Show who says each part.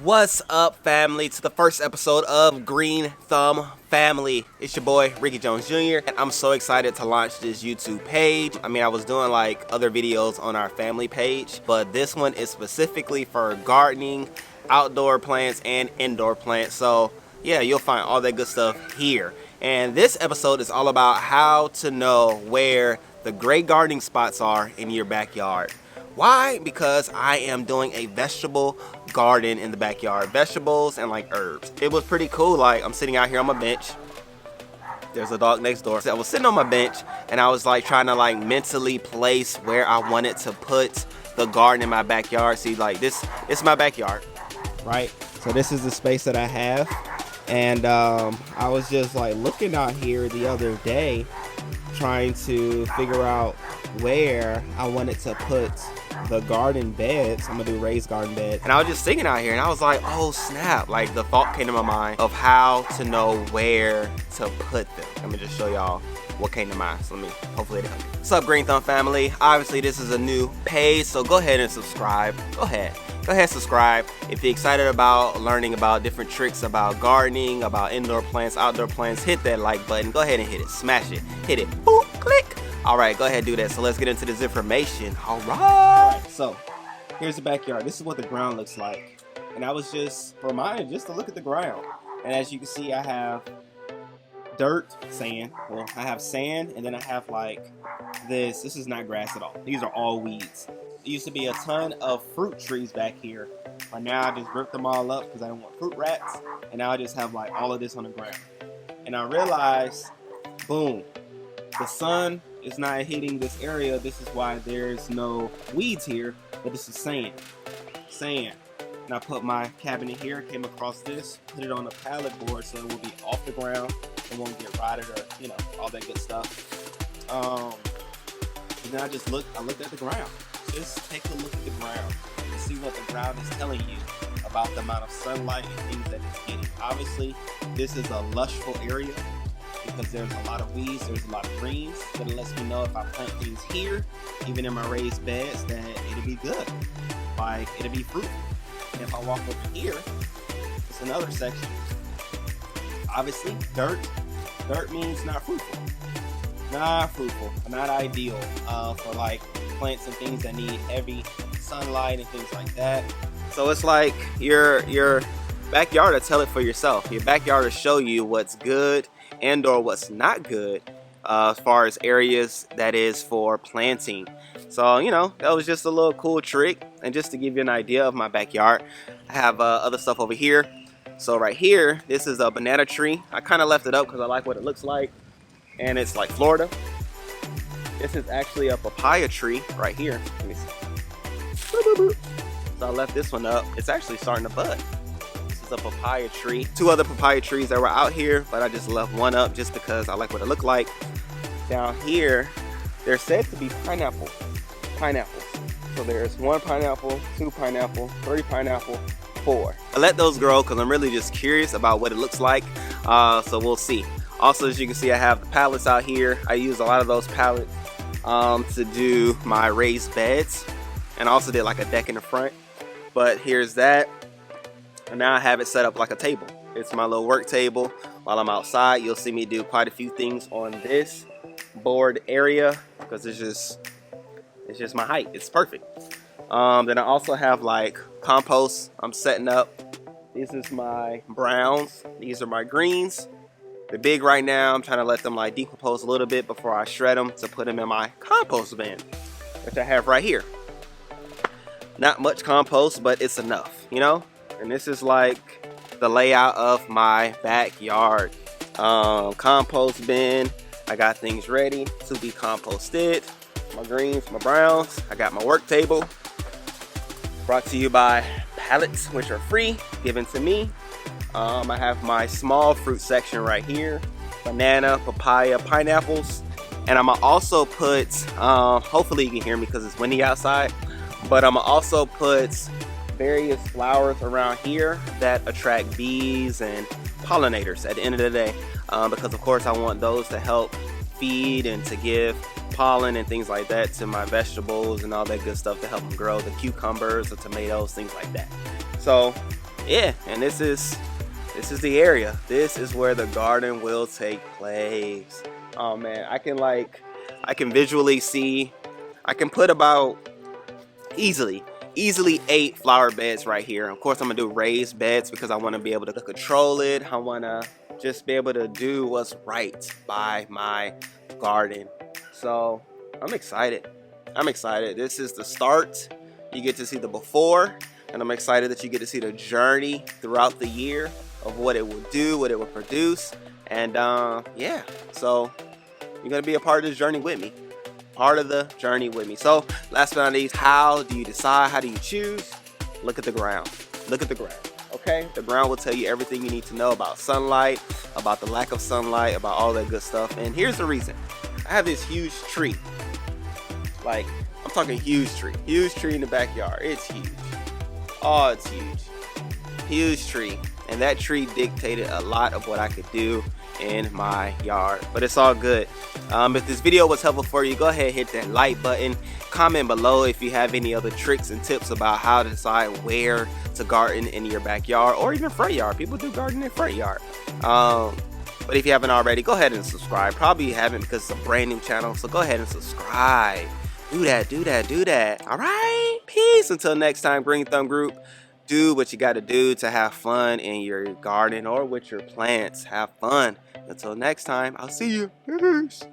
Speaker 1: What's up, family, to the first episode of Green Thumb Family. It's your boy, Ricky Jones Jr. And I'm so excited to launch this YouTube page. I mean, I was doing like other videos on our family page, but this one is specifically for gardening, outdoor plants, and indoor plants. So yeah, you'll find all that good stuff here. And this episode is all about how to know where the great gardening spots are in your backyard. Why? Because I am doing a vegetable garden in the backyard. Vegetables and like herbs. It was pretty cool. Like, I'm sitting out here on my bench. There's a dog next door. So I was sitting on my bench and I was like trying to like mentally place where I wanted to put the garden in my backyard. See, like this is my backyard, right? So this is the space that I have. And I was just like looking out here the other day trying to figure out where I wanted to put the garden beds. I'm gonna do raised garden beds. And I was just thinking out here and I was like, oh snap, like the thought came to my mind of how to know where to put them. Let me just show y'all what came to mind. So hopefully it'll help you. What's up, Green Thumb family? Obviously this is a new page, so go ahead and subscribe. Go ahead, subscribe. If you're excited about learning about different tricks about gardening, about indoor plants, outdoor plants, hit that like button. Go ahead and hit it, smash it, hit it, boop, click. All right, go ahead and do that. So let's get into this information. All right, so here's the backyard. This is what the ground looks like. And I was just reminded just to look at the ground. And as you can see, I have dirt, sand. Well, I have sand, and then I have like this. This is not grass at all. These are all weeds. There used to be a ton of fruit trees back here, but now I just ripped them all up because I don't want fruit rats. And now I just have like all of this on the ground. And I realized, boom, the sun is not hitting this area. This is why there's no weeds here, but this is sand. And I put my cabinet here, came across this, put it on a pallet board so it will be off the ground. It won't get rotted or, you know, all that good stuff. And then I looked at the ground. Just take a look at the ground and see what the ground is telling you about the amount of sunlight and things that it's getting. Obviously, this is a lushful area because there's a lot of weeds, there's a lot of greens, but it lets me know if I plant things here, even in my raised beds, that it'll be good. Like, it'll be fruitful. And if I walk over here, it's another section. Obviously, dirt means not fruitful. Not ideal for like plants and things that need heavy sunlight and things like that. So it's like your backyard will tell it for yourself. Your backyard will show you what's good and or what's not good as far as areas that is for planting. So, you know, that was just a little cool trick. And just to give you an idea of my backyard, I have other stuff over here. So right here, this is a banana tree. I kind of left it up because I like what it looks like. And it's like Florida. This is actually a papaya tree right here. Let me see. So I left this one up. It's actually starting to bud. This is a papaya tree. Two other papaya trees that were out here, but I just left one up just because I like what it looked like. Down here, they're said to be pineapples. So there's one pineapple, two pineapple, three pineapple, four. I let those grow because I'm really just curious about what it looks like. So we'll see. Also, as you can see, I have the pallets out here. I use a lot of those pallets to do my raised beds, and I also did like a deck in the front. But here's that, and now I have it set up like a table. It's my little work table. While I'm outside, you'll see me do quite a few things on this board area because it's just my height. It's perfect. Then I also have like compost I'm setting up. This is my browns. These are my greens. They're big right now. I'm trying to let them like decompose a little bit before I shred them to put them in my compost bin, which I have right here. Not much compost, but it's enough, you know? And this is like the layout of my backyard. Compost bin. I got things ready to be composted. My greens, my browns. I got my work table. Brought to you by pallets, which are free, given to me. I have my small fruit section right here. Banana, papaya, pineapples. And I'm gonna also put, hopefully you can hear me because it's windy outside, but I'm gonna also put various flowers around here that attract bees and pollinators at the end of the day. Because of course I want those to help feed and to give pollen and things like that to my vegetables and all that good stuff to help them grow, the cucumbers, the tomatoes, things like that. So yeah, and this is the area. This is where the garden will take place. Oh man, I can visually see. I can put about easily 8 flower beds right here. Of course, I'm gonna do raised beds because I want to be able to control it. I want to just be able to do what's right by my garden. So I'm excited. This is the start. You get to see the before, and I'm excited that you get to see the journey throughout the year of what it will do, what it will produce. And yeah, so you're gonna be a part of this journey with me. Part of the journey with me. So last but not least, how do you decide? How do you choose? Look at the ground. Look at the ground. Okay, the ground will tell you everything you need to know about sunlight, about the lack of sunlight, about all that good stuff. And here's the reason. I have this huge tree. Like, I'm talking huge tree in the backyard. It's huge. Oh, it's huge. Huge tree. And that tree dictated a lot of what I could do in my yard, but it's all good. If this video was helpful for you, go ahead and hit that like button. Comment below if you have any other tricks and tips about how to decide where to garden in your backyard or even front yard. People do garden in front yard. But if you haven't already, go ahead and subscribe. Probably you haven't because it's a brand new channel, so go ahead and subscribe. Do that. All right, peace. Until next time, Green Thumb Group. Do what you got to do to have fun in your garden or with your plants. Have fun. Until next time, I'll see you. Peace.